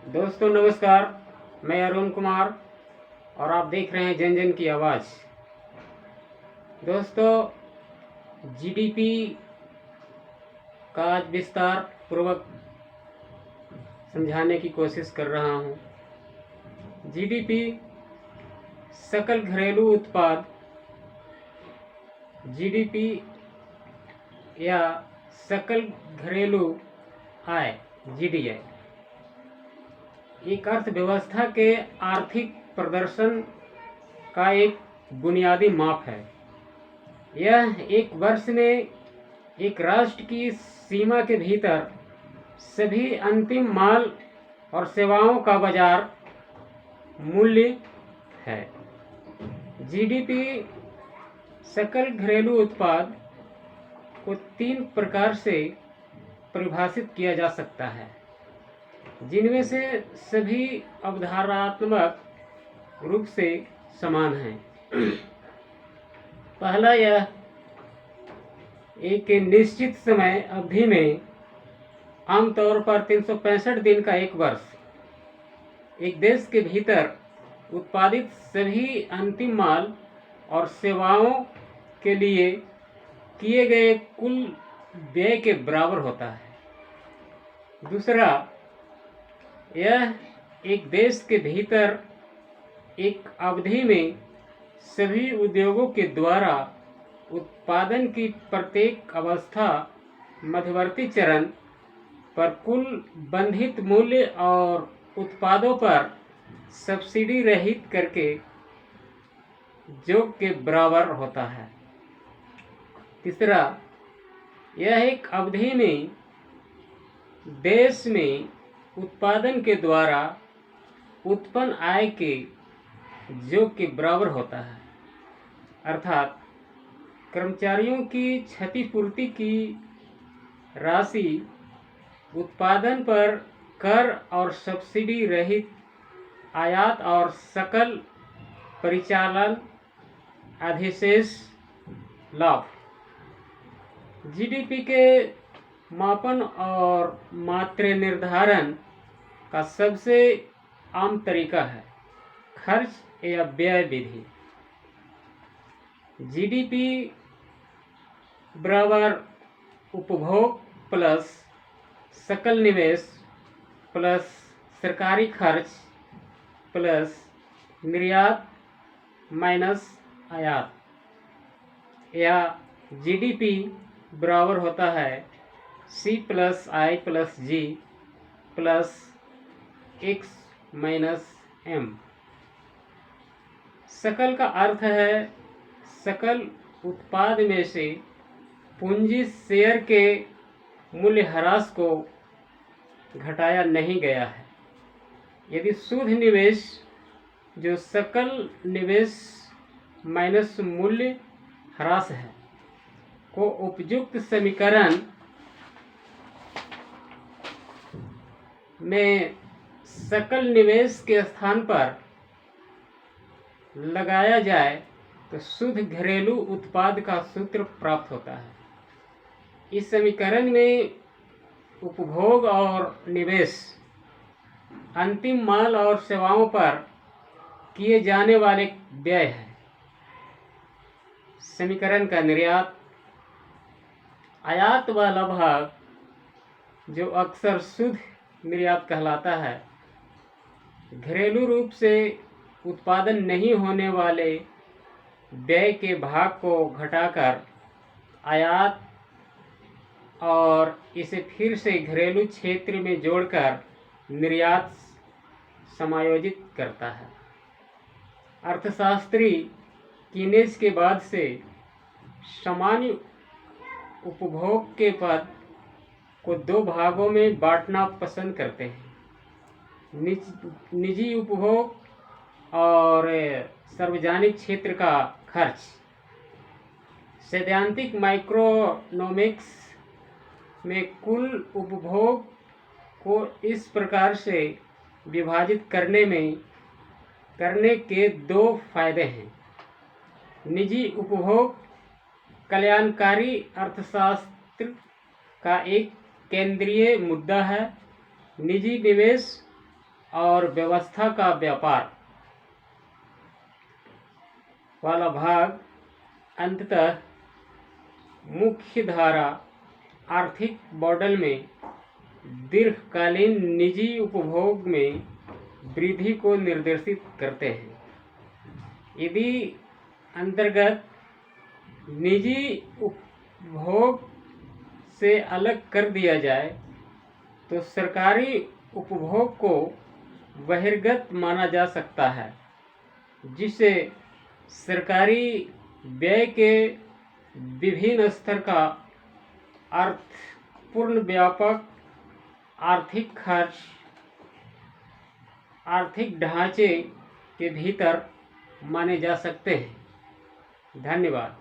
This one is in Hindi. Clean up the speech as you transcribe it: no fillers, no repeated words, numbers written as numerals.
दोस्तों नमस्कार। मैं अरुण कुमार और आप देख रहे हैं जन जन की आवाज़। दोस्तों, जीडीपी का आज विस्तार पूर्वक समझाने की कोशिश कर रहा हूं। जीडीपी सकल घरेलू उत्पाद, जीडीपी या सकल घरेलू आय, जीडीआई, एक अर्थव्यवस्था के आर्थिक प्रदर्शन का एक बुनियादी माप है। यह एक वर्ष में एक राष्ट्र की सीमा के भीतर सभी अंतिम माल और सेवाओं का बाजार मूल्य है। जीडीपी सकल घरेलू उत्पाद को 3 प्रकार से परिभाषित किया जा सकता है, जिनमें से सभी अवधारणात्मक रूप से समान हैं। पहला, यह एक निश्चित समय अवधि में, आमतौर पर 365 दिन का एक वर्ष, एक देश के भीतर उत्पादित सभी अंतिम माल और सेवाओं के लिए किए गए कुल व्यय के बराबर होता है। दूसरा, यह एक देश के भीतर एक अवधि में सभी उद्योगों के द्वारा उत्पादन की प्रत्येक अवस्था मध्यवर्ती चरण पर कुल बंधित मूल्य और उत्पादों पर सब्सिडी रहित करके योग के बराबर होता है। तीसरा, यह एक अवधि में देश में उत्पादन के द्वारा उत्पन्न आय के योग के बराबर होता है, अर्थात कर्मचारियों की क्षतिपूर्ति की राशि उत्पादन पर कर और सब्सिडी रहित आयात और सकल परिचालन अधिशेष लाभ। जीडीपी के मापन और मात्रा निर्धारण का सबसे आम तरीका है खर्च या व्यय विधि। जीडीपी बराबर उपभोग प्लस सकल निवेश प्लस सरकारी खर्च प्लस निर्यात माइनस आयात, या जीडीपी बराबर होता है C plus I plus G plus X minus M। सकल का अर्थ है सकल उत्पाद में से पूंजी शेयर के मूल्यह्रास को घटाया नहीं गया है। यदि शुद्ध निवेश, जो सकल निवेश माइनस मूल्य ह्रास है, को उपयुक्त समीकरण में सकल निवेश के स्थान पर लगाया जाए तो शुद्ध घरेलू उत्पाद का सूत्र प्राप्त होता है। इस समीकरण में उपभोग और निवेश अंतिम माल और सेवाओं पर किए जाने वाले व्यय है। समीकरण का निर्यात, आयात वाला भाग, जो अक्सर शुद्ध निर्यात कहलाता है, घरेलू रूप से उत्पादन नहीं होने वाले व्यय के भाग को घटाकर आयात और इसे फिर से घरेलू क्षेत्र में जोड़कर निर्यात समायोजित करता है। अर्थशास्त्री कीनेस के बाद से सामान्य उपभोग के पद को 2 भागों में बांटना पसंद करते हैं, निजी उपभोग और सार्वजनिक क्षेत्र का खर्च। सैद्धांतिक माइक्रोइकोनॉमिक्स में कुल उपभोग को इस प्रकार से विभाजित करने के 2 फायदे हैं। निजी उपभोग कल्याणकारी अर्थशास्त्र का एक केंद्रीय मुद्दा है। निजी निवेश और व्यवस्था का व्यापार वाला भाग अंततः मुख्य धारा आर्थिक मॉडल में दीर्घकालीन निजी उपभोग में वृद्धि को निर्देशित करते हैं। यदि अंतर्गत निजी उपभोग से अलग कर दिया जाए तो सरकारी उपभोग को बहिर्गत माना जा सकता है, जिससे सरकारी व्यय के विभिन्न स्तर का अर्थपूर्ण व्यापक आर्थिक खर्च आर्थिक ढांचे के भीतर माने जा सकते हैं। धन्यवाद।